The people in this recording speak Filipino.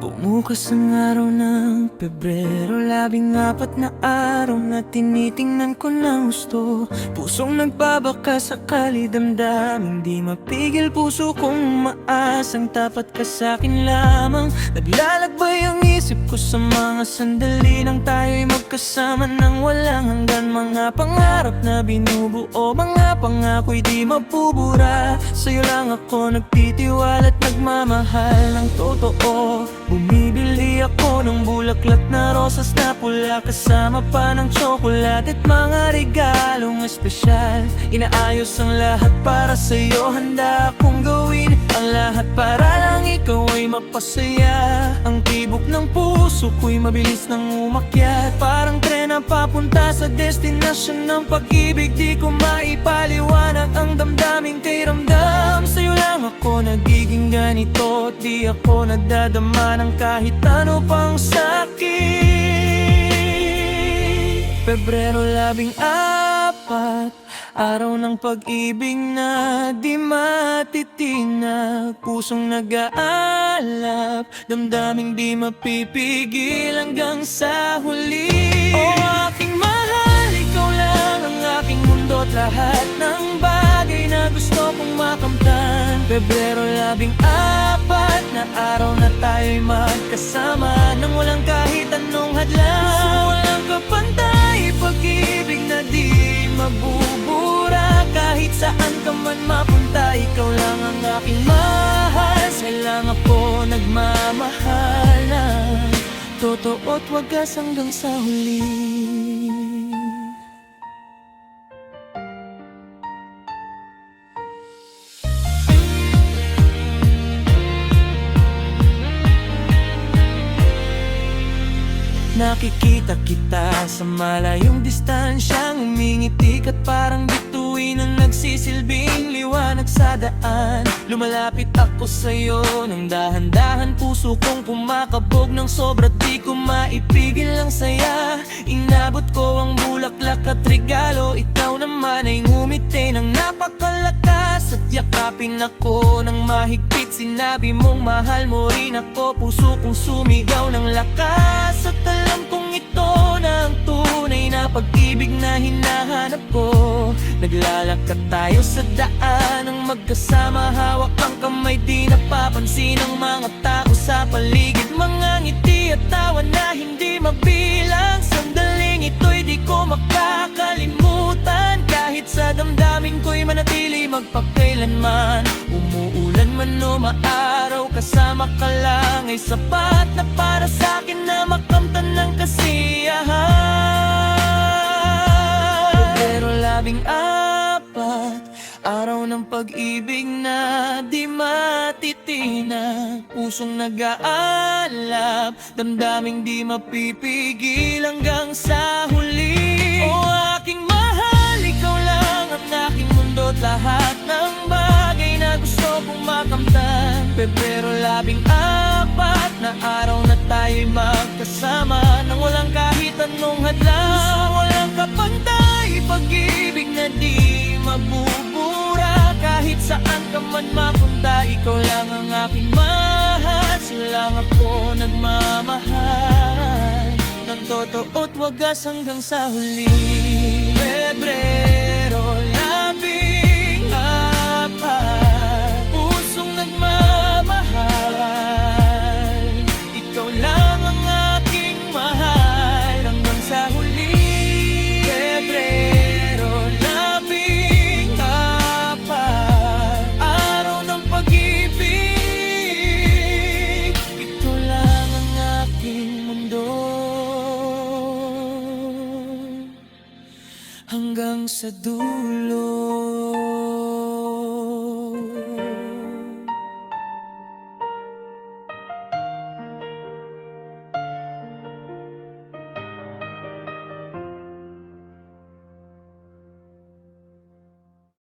Bumukas ang araw ng Pebrero, 14 na araw na tinitingnan ko ng gusto. Pusong nagbabaka sakali damdamin di mapigil, puso kong umaasang tapat ka sa'kin lamang. Naglalakbay ang isip ko sa mga sandali nang tayo'y magkasama nang walang hanggan. Mga pangarap na binubuo, mga pangako'y di mabubura. Sa'yo lang ako nagtitiwala at nagmamahal ng totoo. Bumibili ako ng bulaklak na rosas na pula, kasama pa ng tsokolate at mga regalong espesyal. Inaayos ang lahat para sa'yo, handa akong gawin ang lahat para lang ikaw ay mapasaya. Ang tibok ng puso ko'y mabilis nang umakyat, parang tren na papunta sa destinasyon ng pag-ibig. Di ko maipaliwanag ang damdaming kay ramdam. Sa'yo lang ako nagiging ganito, di ako nadadama ng kahit ano pang sakit. Pebrero 14, araw ng pag-ibig na di matitinag. Pusong nag-aalap, damdaming di mapipigil hanggang sa huli. Oh aking mahal, ikaw lang ang aking mundo at lahat ng bagay na gusto kong makamtan. Pebrero 14 na araw na tayo'y magkasama nang walang kahit anong hadlang. Walang kapantay, pag-ibig na di mabubura. Kahit saan ka man mapunta, ikaw lang ang aking mahal. Sa'yo lang ako nagmamahal ng totoo at wagas hanggang sa huli. Nakikita kita sa malayong distansyang umingiti ka't parang bituin ang nagsisilbing liwanag sa daan. Lumalapit ako sa'yo ng dahan-dahan, puso kong kumakabog ng sobra, di ko maipigil ang saya. Inabot ko ang bulaklak at regalo, ikaw naman ay ngumiti ng napakalakas at yakapin ako ng mahigpit. Sinabi mong mahal mo rin ako, puso kong sumigaw ng lakas. At alam kong ito na ang tunay na pag-ibig na hinahanap ko. Naglalakad tayo sa daan ng magkasama, hawak ang kamay, di napapansin ang mga tao sa paligid. Mga ngiti at tawa na hindi mabilang, sandaling ito'y di ko makakalimutan. Kahit sa damdamin ko'y manatili magpakailanman. Umuulan man o maaraw, kasama ka lang ay sapat na para sa'kin na makamtan ng kasiyahan. Pebrero 14, araw ng pag-ibig na di matitinag. Pusong nag-aalap, damdaming di mapipigil hanggang sa huli. Oh aking mahal, ikaw lang ang aking mundo at lahat ng bagay na gusto kong makamtan. Pebrero 14 na araw na tayo'y magkasama nang walang kahit anong hadlang. Walang kapantay, pag-ibig na di mabubura. Kahit saan ka man mapunta, ikaw lang ang aking mahal. Sa'yo lang ako nagmamahal ng totoo at wagas hanggang sa huli. Pebrero 14, pusong nagmamahal. Ikaw lang ang aking mahal hanggang sa huli. Pebrero 14, araw ng pag-ibig. Ito lang ang aking mundo hanggang sa dulo.